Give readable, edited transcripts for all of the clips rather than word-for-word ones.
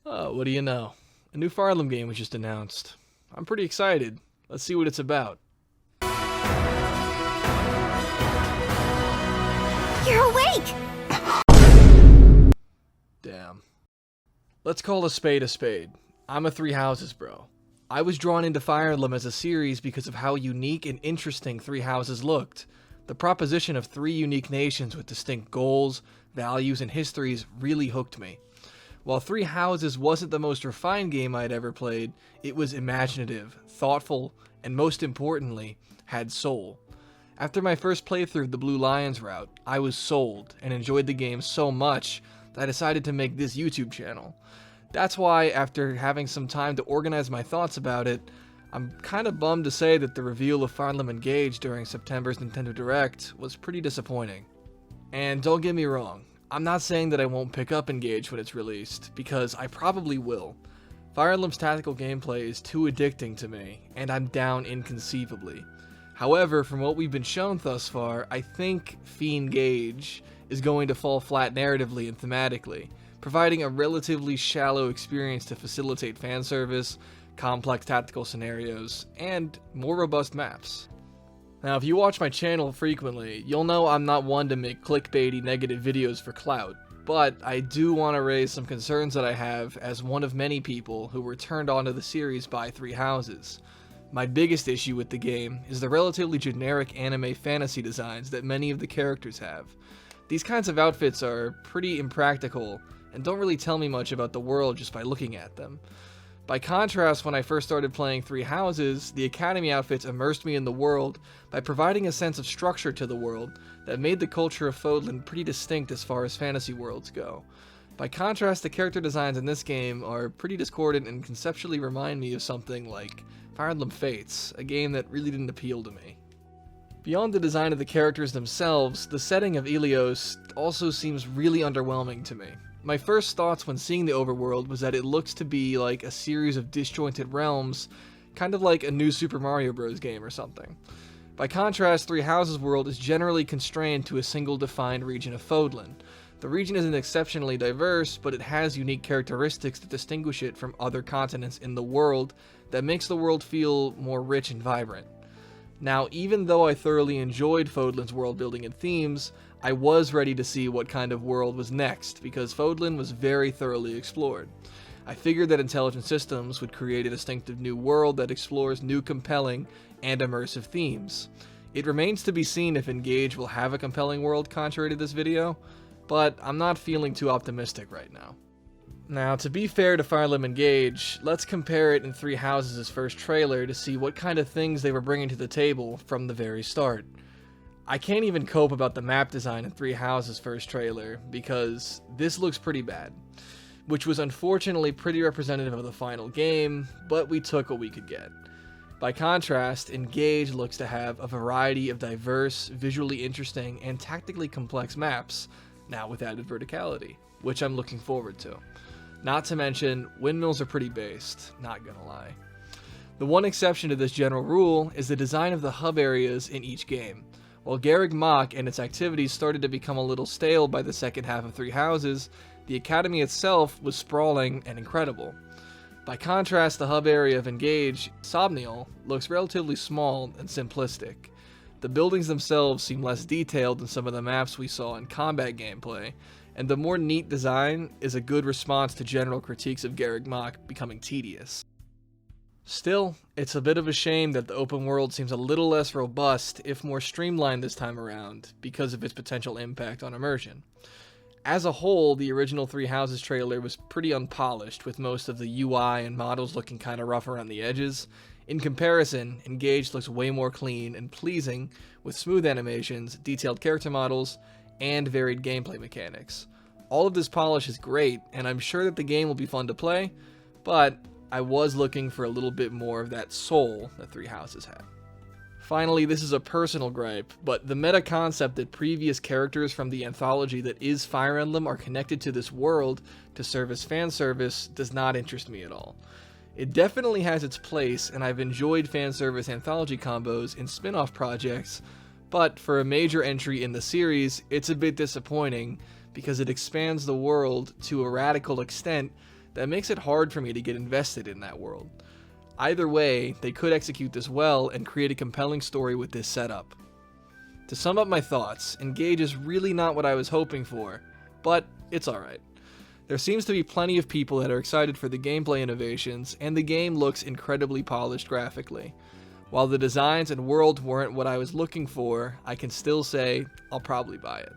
Oh, what do you know? A new Fire Emblem game was just announced. I'm pretty excited. Let's see what it's about. You're awake! Damn. Let's call a spade a spade. I'm a Three Houses bro. I was drawn into Fire Emblem as a series because of how unique and interesting Three Houses looked. The proposition of three unique nations with distinct goals, values, and histories really hooked me. While Three Houses wasn't the most refined game I'd ever played, it was imaginative, thoughtful, and most importantly, had soul. After my first playthrough of the Blue Lions route, I was sold and enjoyed the game so much that I decided to make this YouTube channel. That's why, after having some time to organize my thoughts about it, I'm kinda bummed to say that the reveal of Fire Emblem Engage during September's Nintendo Direct was pretty disappointing. And don't get me wrong, I'm not saying that I won't pick up Engage when it's released, because I probably will. Fire Emblem's tactical gameplay is too addicting to me, and I'm down inconceivably. However, from what we've been shown thus far, I think Engage is going to fall flat narratively and thematically, providing a relatively shallow experience to facilitate fan service, complex tactical scenarios, and more robust maps. Now, if you watch my channel frequently, you'll know I'm not one to make clickbaity negative videos for clout, but I do want to raise some concerns that I have as one of many people who were turned onto the series by Three Houses. My biggest issue with the game is the relatively generic anime fantasy designs that many of the characters have. These kinds of outfits are pretty impractical and don't really tell me much about the world just by looking at them. By contrast, when I first started playing Three Houses, the Academy outfits immersed me in the world by providing a sense of structure to the world that made the culture of Fodlan pretty distinct as far as fantasy worlds go. By contrast, the character designs in this game are pretty discordant and conceptually remind me of something like Fire Emblem Fates, a game that really didn't appeal to me. Beyond the design of the characters themselves, the setting of Ilios also seems really underwhelming to me. My first thoughts when seeing the overworld was that it looks to be like a series of disjointed realms, kind of like a new Super Mario Bros. Game or something. By contrast, Three Houses' world is generally constrained to a single defined region of Fodlan. The region isn't exceptionally diverse, but it has unique characteristics that distinguish it from other continents in the world that makes the world feel more rich and vibrant. Now, even though I thoroughly enjoyed Fodlan's world building and themes, I was ready to see what kind of world was next, because Fodlan was very thoroughly explored. I figured that Intelligent Systems would create a distinctive new world that explores new compelling and immersive themes. It remains to be seen if Engage will have a compelling world contrary to this video, but I'm not feeling too optimistic right now. Now, to be fair to Fire Emblem Engage, let's compare it in Three Houses' first trailer to see what kind of things they were bringing to the table from the very start. I can't even cope about the map design in Three Houses' first trailer, because this looks pretty bad, which was unfortunately pretty representative of the final game, but we took what we could get. By contrast, Engage looks to have a variety of diverse, visually interesting, and tactically complex maps, now with added verticality, which I'm looking forward to. Not to mention, windmills are pretty based, not gonna lie. The one exception to this general rule is the design of the hub areas in each game. While Garreg Mach and its activities started to become a little stale by the second half of Three Houses, the Academy itself was sprawling and incredible. By contrast, the hub area of Engage, Somnial, looks relatively small and simplistic. The buildings themselves seem less detailed than some of the maps we saw in combat gameplay, and the more neat design is a good response to general critiques of Garreg Mach becoming tedious. Still, it's a bit of a shame that the open world seems a little less robust, if more streamlined this time around, because of its potential impact on immersion. As a whole, the original Three Houses trailer was pretty unpolished, with most of the UI and models looking kinda rough around the edges. In comparison, Engage looks way more clean and pleasing, with smooth animations, detailed character models, and varied gameplay mechanics. All of this polish is great, and I'm sure that the game will be fun to play, but I was looking for a little bit more of that soul that Three Houses had. Finally, this is a personal gripe, but the meta concept that previous characters from the anthology that is Fire Emblem are connected to this world to serve as fan service does not interest me at all. It definitely has its place, and I've enjoyed fan service anthology combos in spin-off projects, but for a major entry in the series, it's a bit disappointing because it expands the world to a radical extent that makes it hard for me to get invested in that world. Either way, they could execute this well and create a compelling story with this setup. To sum up my thoughts, Engage is really not what I was hoping for, but it's alright. There seems to be plenty of people that are excited for the gameplay innovations, and the game looks incredibly polished graphically. While the designs and world weren't what I was looking for, I can still say I'll probably buy it.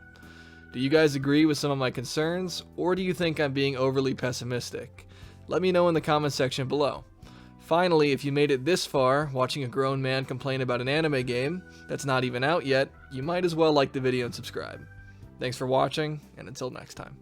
Do you guys agree with some of my concerns, or do you think I'm being overly pessimistic? Let me know in the comments section below. Finally, if you made it this far, watching a grown man complain about an anime game that's not even out yet, you might as well like the video and subscribe. Thanks for watching, and until next time.